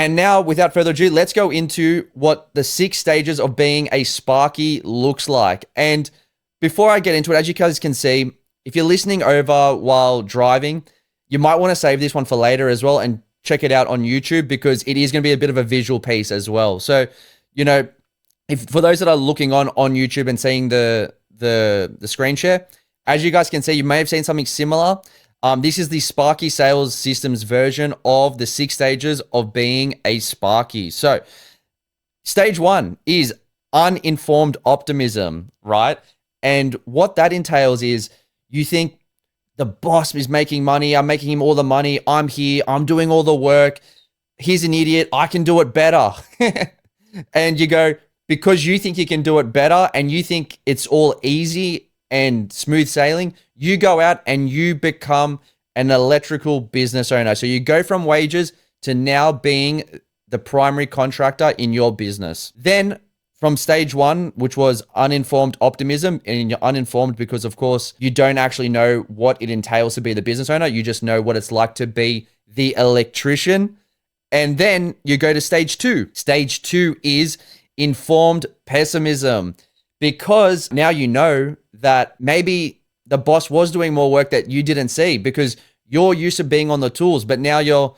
And now, without further ado, let's go into what the 6 stages of being a Sparky looks like. And before I get into it, as you guys can see, if you're listening over while driving, you might want to save this one for later as well and check it out on YouTube, because it is going to be a bit of a visual piece as well. So, you know, if for those that are looking on YouTube and seeing the screen share, as you guys can see, you may have seen something similar. This is the Sparky Sales Systems version of the 6 stages of being a Sparky. So stage 1 is uninformed optimism, right? And what that entails is you think the boss is making money. I'm making him all the money. I'm here. I'm doing all the work. He's an idiot. I can do it better. And you go, because you think you can do it better and you think it's all easy and smooth sailing, you go out and you become an electrical business owner. So you go from wages to now being the primary contractor in your business. Then from stage 1, which was uninformed optimism, and you're uninformed because, of course, you don't actually know what it entails to be the business owner. You just know what it's like to be the electrician. And then you go to stage 2. Stage 2 is informed pessimism, because now you know that maybe the boss was doing more work that you didn't see because you're used to being on the tools, but now you're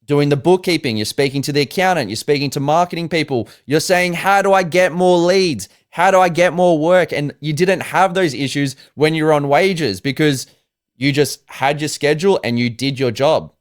doing the bookkeeping, you're speaking to the accountant, you're speaking to marketing people, you're saying, how do I get more leads? How do I get more work? And you didn't have those issues when you were on wages because you just had your schedule and you did your job.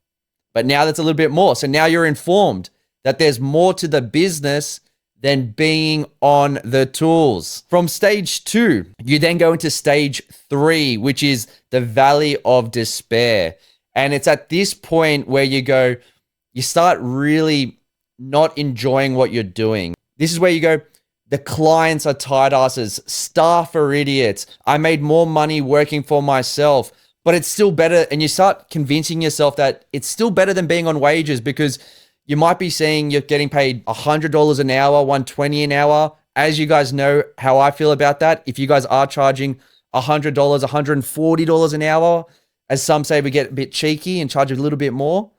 But now that's a little bit more. So now you're informed that there's more to the business than being on the tools. From stage 2, you then go into stage 3, which is the valley of despair. And it's at this point where you start really not enjoying what you're doing. This is where you go, the clients are tight asses, staff are idiots, I made more money working for myself, but it's still better. And you start convincing yourself that it's still better than being on wages, because you might be saying you're getting paid $100 an hour, $120 an hour. As you guys know how I feel about that. If you guys are charging $100, $140 an hour, as some say, we get a bit cheeky and charge a little bit more.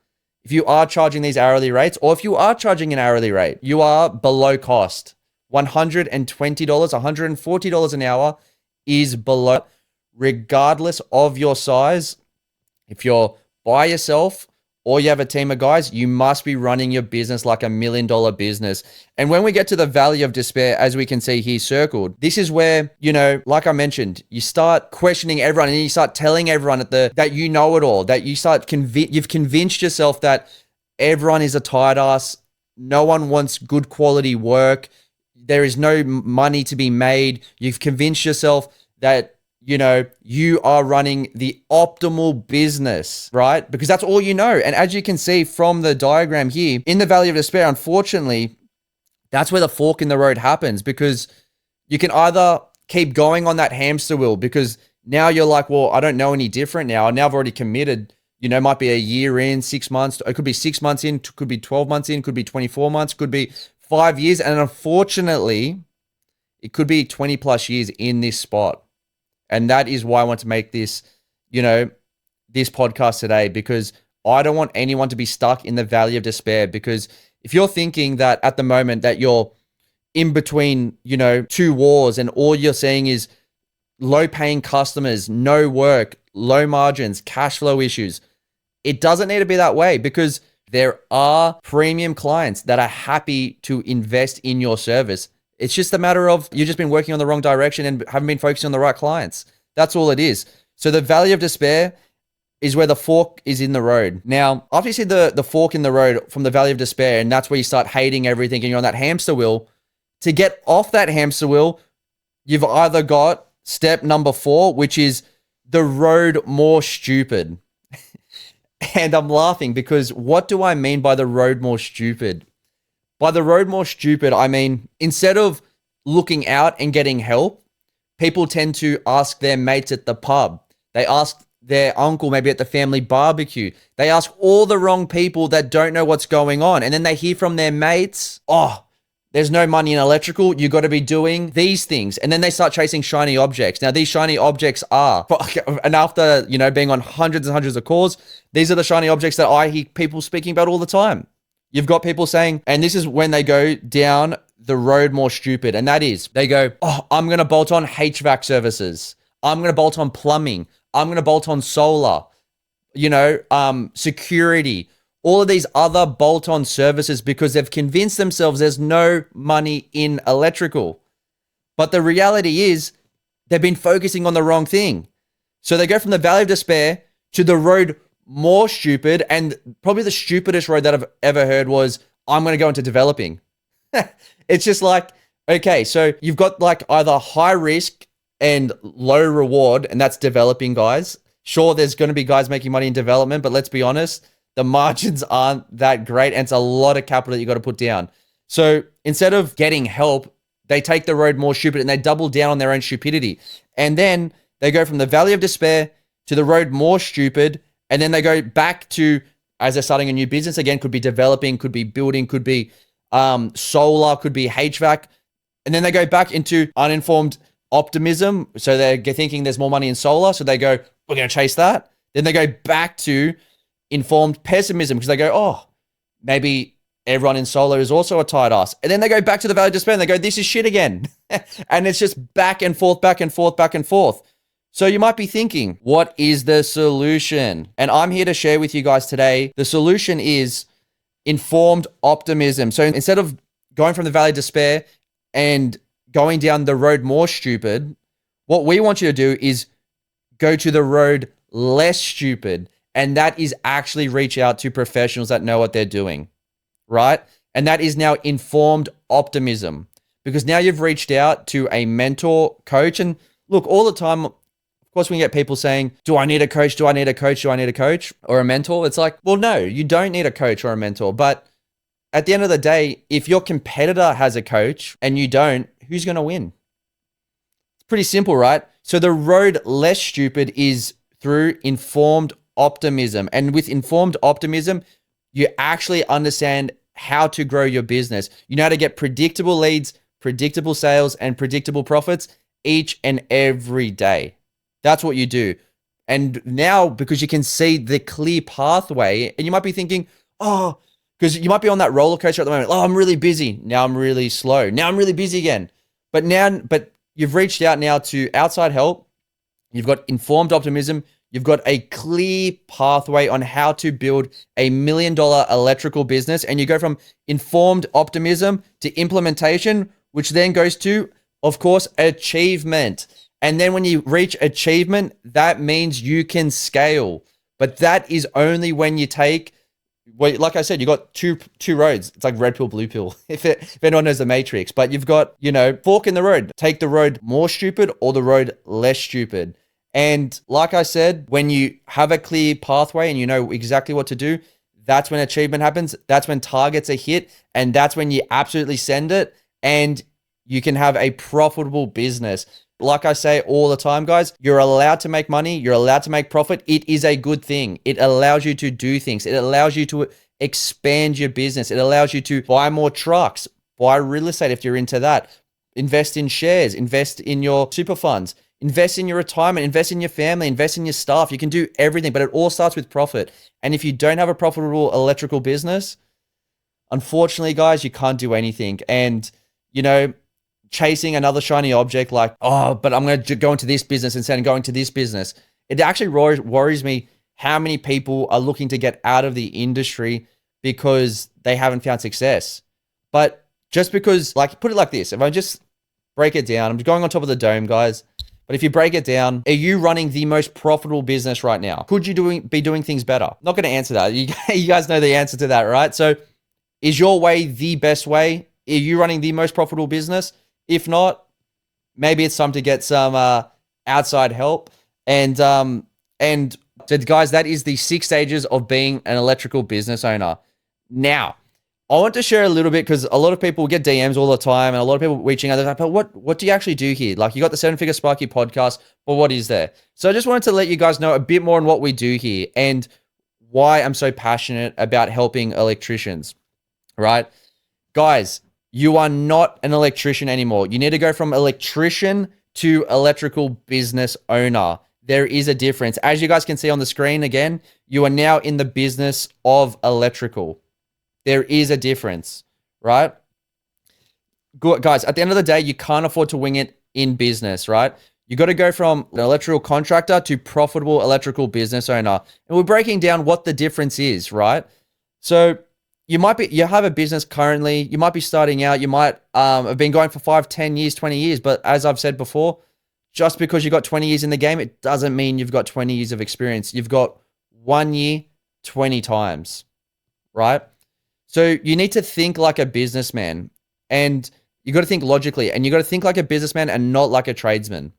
If you are charging these hourly rates, or if you are charging an hourly rate, you are below cost. $120, $140 an hour is below, regardless of your size. If you're by yourself or you have a team of guys, you must be running your business like $1 million business. And when we get to the valley of despair, as we can see here circled, this is where, you know, like I mentioned, you start questioning everyone and you start telling everyone that you know it all, that you start you've convinced yourself that everyone is a tight ass. No one wants good quality work. There is no money to be made. You've convinced yourself that, you know, you are running the optimal business, right? Because that's all you know. And as you can see from the diagram here, in the valley of despair, unfortunately, that's where the fork in the road happens, because you can either keep going on that hamster wheel, because now you're like, well, I don't know any different now. Now I've already committed, you know, might be a year in, 6 months. It could be 6 months in, could be 12 months in, could be 24 months, could be 5 years. And unfortunately, it could be 20 plus years in this spot. And that is why I want to make this, you know, this podcast today, because I don't want anyone to be stuck in the valley of despair. Because if you're thinking that at the moment that you're in between, you know, 2 wars and all you're seeing is low paying customers, no work, low margins, cash flow issues, it doesn't need to be that way, because there are premium clients that are happy to invest in your service. It's just a matter of you've just been working on the wrong direction and haven't been focusing on the right clients. That's all it is. So the valley of despair is where the fork is in the road. Now, after you see the fork in the road from the valley of despair, and that's where you start hating everything and you're on that hamster wheel, to get off that hamster wheel, you've either got step number 4, which is the road more stupid. And I'm laughing because what do I mean by the road more stupid? By the road more stupid, I mean, instead of looking out and getting help, people tend to ask their mates at the pub. They ask their uncle maybe at the family barbecue. They ask all the wrong people that don't know what's going on. And then they hear from their mates, oh, there's no money in electrical. You got to be doing these things. And then they start chasing shiny objects. Now, these shiny objects are, and after, you know, being on hundreds and hundreds of calls, these are the shiny objects that I hear people speaking about all the time. You've got people saying, and this is when they go down the road more stupid, and that is they go, oh, I'm going to bolt on HVAC services. I'm going to bolt on plumbing. I'm going to bolt on solar, security, all of these other bolt-on services because they've convinced themselves there's no money in electrical. But the reality is they've been focusing on the wrong thing. So they go from the valley of despair to the road more stupid, and probably the stupidest road that I've ever heard was, I'm going to go into developing. It's just like, okay, so you've got like either high risk and low reward, and that's developing, guys. Sure, there's going to be guys making money in development, but let's be honest, the margins aren't that great, and it's a lot of capital that you got to put down. So instead of getting help, they take the road more stupid and they double down on their own stupidity. And then they go from the valley of despair to the road more stupid, and then they go back to, as they're starting a new business, again, could be developing, could be building, could be solar, could be HVAC. And then they go back into uninformed optimism. So they're thinking there's more money in solar. So they go, we're going to chase that. Then they go back to informed pessimism because they go, oh, maybe everyone in solar is also a tight ass. And then they go back to the valley of despair and they go, this is shit again. And it's just back and forth, back and forth, back and forth. So you might be thinking, what is the solution? And I'm here to share with you guys today. The solution is informed optimism. So instead of going from the valley of despair and going down the road more stupid, what we want you to do is go to the road less stupid. And that is actually reach out to professionals that know what they're doing, right? And that is now informed optimism, because now you've reached out to a mentor, coach. And look, all the time, of course, we get people saying, do I need a coach? Do I need a coach? Do I need a coach or a mentor? It's like, well, no, you don't need a coach or a mentor. But at the end of the day, if your competitor has a coach and you don't, who's going to win? It's pretty simple, right? So the road less stupid is through informed optimism. And with informed optimism, you actually understand how to grow your business. You know how to get predictable leads, predictable sales, and predictable profits each and every day. That's what you do. And now, because you can see the clear pathway, and you might be thinking, oh, because you might be on that roller coaster at the moment. Oh, I'm really busy. Now I'm really slow. Now I'm really busy again. But you've reached out now to outside help. You've got informed optimism. You've got a clear pathway on how to build $1 million electrical business. And you go from informed optimism to implementation, which then goes to, of course, achievement. And then when you reach achievement, that means you can scale. But that is only when you take, well, like I said, you got two roads. It's like red pill, blue pill, if anyone knows the Matrix. But you've got, fork in the road. Take the road more stupid or the road less stupid. And like I said, when you have a clear pathway and you know exactly what to do, that's when achievement happens. That's when targets are hit. And that's when you absolutely send it and you can have a profitable business. Like I say all the time, guys, you're allowed to make money. You're allowed to make profit. It is a good thing. It allows you to do things. It allows you to expand your business. It allows you to buy more trucks, buy real estate if you're into that, invest in shares, invest in your super funds, invest in your retirement, invest in your family, invest in your staff. You can do everything, but it all starts with profit. And if you don't have a profitable electrical business, unfortunately, guys, you can't do anything. And, chasing another shiny object like, oh, but I'm going to go into this business instead of going to this business. It actually worries me how many people are looking to get out of the industry because they haven't found success. But just because, put it like this, if I just break it down, I'm going on top of the dome, guys. But if you break it down, are you running the most profitable business right now? Could you be doing things better? I'm not going to answer that. You guys know the answer to that, right? So is your way the best way? Are you running the most profitable business? If not, maybe it's time to get some outside help. And so guys, that is the 6 stages of being an electrical business owner. Now, I want to share a little bit because a lot of people get DMs all the time and a lot of people reaching out. They're like, but what do you actually do here? You got the 7-Figure Sparky podcast, but what is there? So I just wanted to let you guys know a bit more on what we do here and why I'm so passionate about helping electricians, right? Guys, you are not an electrician anymore. You need to go from electrician to electrical business owner. There is a difference. As you guys can see on the screen again, you are now in the business of electrical. There is a difference, right? Guys, at the end of the day, you can't afford to wing it in business, right? You got to go from an electrical contractor to profitable electrical business owner. And we're breaking down what the difference is, right? So you have a business currently, you might be starting out, you might have been going for 5, 10 years, 20 years, but as I've said before, just because you got 20 years in the game, it doesn't mean you've got 20 years of experience. You've got 1 year, 20 times, right? So you need to think like a businessman, and you got to think logically, and you got to think like a businessman and not like a tradesman.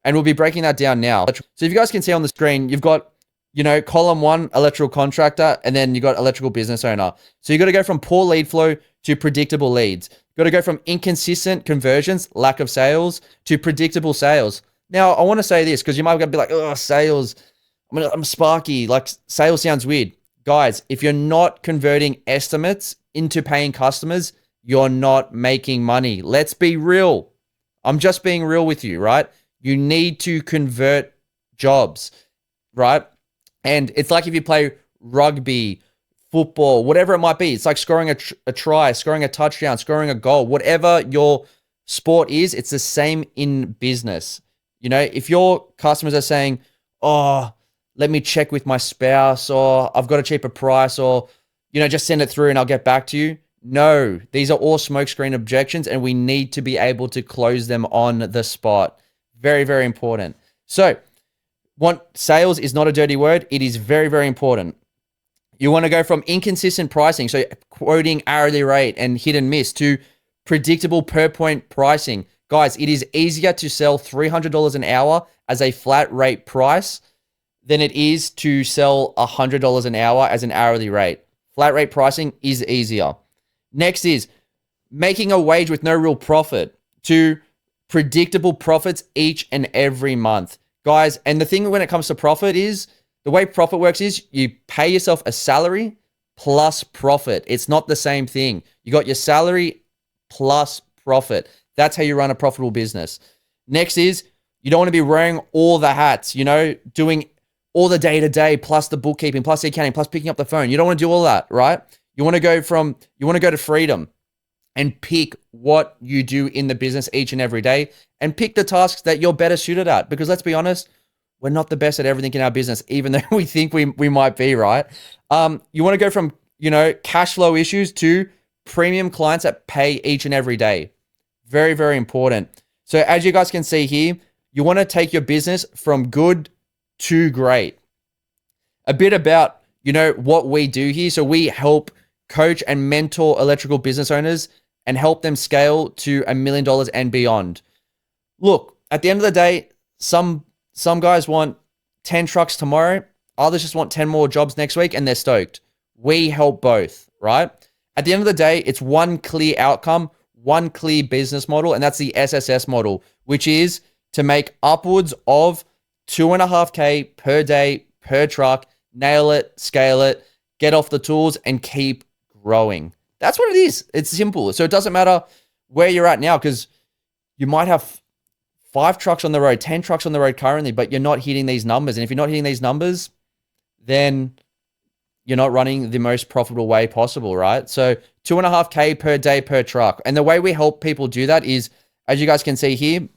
And we'll be breaking that down now. So if you guys can see on the screen, you've got, column 1, electrical contractor, and then you got electrical business owner. So you got to go from poor lead flow to predictable leads. You got to go from inconsistent conversions, lack of sales, to predictable sales. Now, I want to say this because you might be like, oh, sales. I'm Sparky. Like, sales sounds weird. Guys, if you're not converting estimates into paying customers, you're not making money. Let's be real. I'm just being real with you, right? You need to convert jobs, right? And it's like if you play rugby, football, whatever it might be. It's like scoring a try, scoring a touchdown, scoring a goal. Whatever your sport is, it's the same in business. If your customers are saying, oh, let me check with my spouse, or I've got a cheaper price, or, just send it through and I'll get back to you. No, these are all smokescreen objections, and we need to be able to close them on the spot. Very, very important. So, sales is not a dirty word. It is very, very important. You want to go from inconsistent pricing, so quoting hourly rate and hit and miss, to predictable per point pricing. Guys, it is easier to sell $300 an hour as a flat rate price than it is to sell $100 an hour as an hourly rate. Flat rate pricing is easier. Next is making a wage with no real profit to predictable profits each and every month. Guys, and the thing when it comes to profit is, the way profit works is you pay yourself a salary plus profit. It's not the same thing. You got your salary plus profit. That's how you run a profitable business. Next is you don't want to be wearing all the hats, doing all the day-to-day plus the bookkeeping, plus the accounting, plus picking up the phone. You don't want to do all that, right? You want to go to freedom and pick what you do in the business each and every day, and pick the tasks that you're better suited at. Because let's be honest, we're not the best at everything in our business, even though we think we might be, right? You want to go from, cash flow issues to premium clients that pay each and every day. Very, very important. So as you guys can see here, you want to take your business from good to great. A bit about, what we do here. So we help coach and mentor electrical business owners and help them scale to $1 million and beyond. Look, at the end of the day, some guys want 10 trucks tomorrow. Others just want 10 more jobs next week and they're stoked. We help both, right? At the end of the day, it's one clear outcome, one clear business model, and that's the SSS model, which is to make upwards of $2.5K per day per truck, nail it, scale it, get off the tools, and keep growing. That's what it is. It's simple. So it doesn't matter where you're at now, because you might have 5 trucks on the road, 10 trucks on the road currently, but you're not hitting these numbers. And if you're not hitting these numbers, then you're not running the most profitable way possible, right? So $2.5K per day per truck. And the way we help people do that is, as you guys can see here,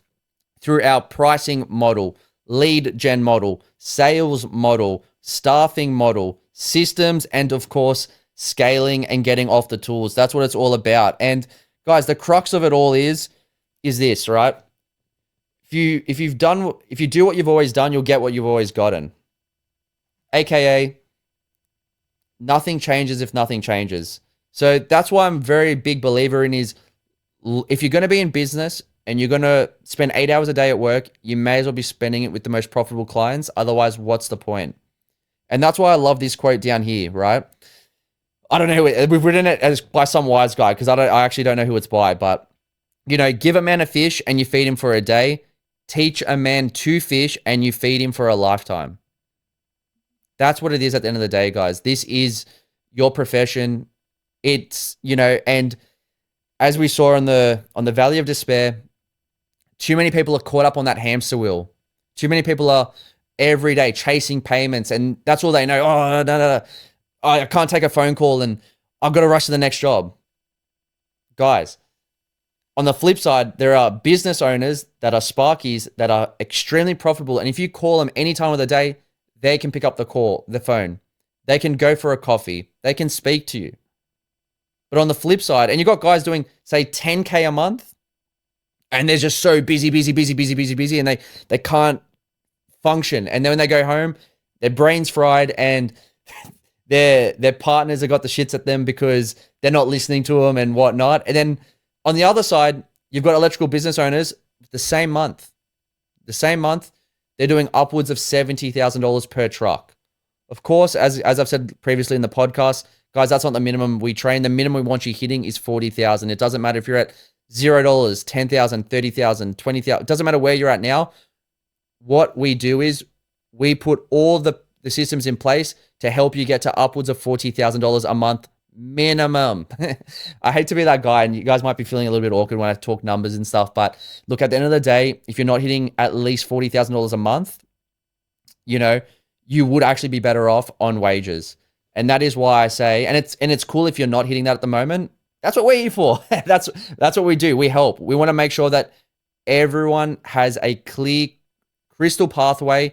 through our pricing model, lead gen model, sales model, staffing model, systems, and of course, scaling and getting off the tools. That's what it's all about. And guys, the crux of it all is this, right? If you do what you've always done, you'll get what you've always gotten. AKA, nothing changes if nothing changes. So that's why I'm a very big believer in is, if you're going to be in business and you're going to spend 8 hours a day at work, you may as well be spending it with the most profitable clients. Otherwise, what's the point? And that's why I love this quote down here, right? I don't know we've written it as by some wise guy, because I actually don't know who it's by, but give a man a fish and you feed him for a day. Teach a man to fish and you feed him for a lifetime. That's what it is at the end of the day, guys. This is your profession. It's, and as we saw on the Valley of Despair, too many people are caught up on that hamster wheel. Too many people are every day chasing payments, and that's all they know. Oh, no. I can't take a phone call, and I've got to rush to the next job. Guys, on the flip side, there are business owners that are Sparkies that are extremely profitable. And if you call them any time of the day, they can pick up the phone. They can go for a coffee. They can speak to you. But on the flip side, and you've got guys doing, say, 10K a month, and they're just so busy, and they can't function. And then when they go home, their brain's fried, and their partners have got the shits at them because they're not listening to them and whatnot. And then on the other side, you've got electrical business owners, the same month, they're doing upwards of $70,000 per truck. Of course, as I've said previously in the podcast, guys, that's not the minimum we train. The minimum we want you hitting is 40,000. It doesn't matter if you're at $0, 10,000, 30,000, 20,000. It doesn't matter where you're at now. What we do is we put all the systems in place to help you get to upwards of $40,000 a month minimum. I hate to be that guy, and you guys might be feeling a little bit awkward when I talk numbers and stuff, but look, at the end of the day, if you're not hitting at least $40,000 a month, you would actually be better off on wages. And that is why I say, and it's cool if you're not hitting that at the moment. That's what we're here for. That's what we do. We help. We want to make sure that everyone has a clear, crystal pathway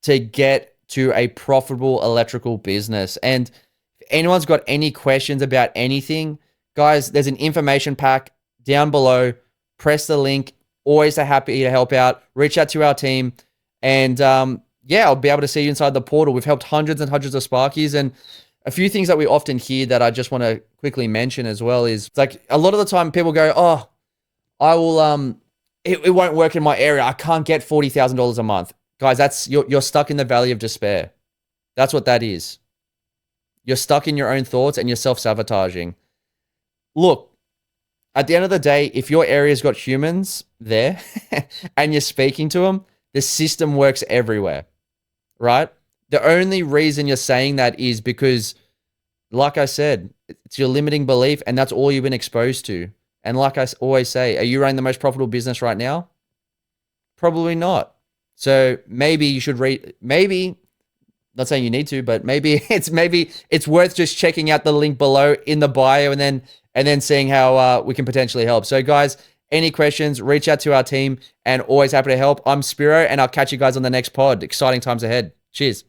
to get to a profitable electrical business. And if anyone's got any questions about anything, guys, there's an information pack down below. Press the link. Always happy to help out. Reach out to our team. And I'll be able to see you inside the portal. We've helped hundreds and hundreds of Sparkies. And a few things that we often hear that I just want to quickly mention as well is, it's like, a lot of the time people go, oh, I will, it won't work in my area. I can't get $40,000 a month. Guys, that's you're stuck in the valley of despair. That's what that is. You're stuck in your own thoughts and you're self-sabotaging. Look, at the end of the day, if your area's got humans there and you're speaking to them, the system works everywhere, right? The only reason you're saying that is because, like I said, it's your limiting belief, and that's all you've been exposed to. And like I always say, are you running the most profitable business right now? Probably not. So maybe you should maybe, not saying you need to, but maybe it's worth just checking out the link below in the bio and then seeing how we can potentially help. So guys, any questions, reach out to our team, and always happy to help. I'm Spyro, and I'll catch you guys on the next pod. Exciting times ahead. Cheers.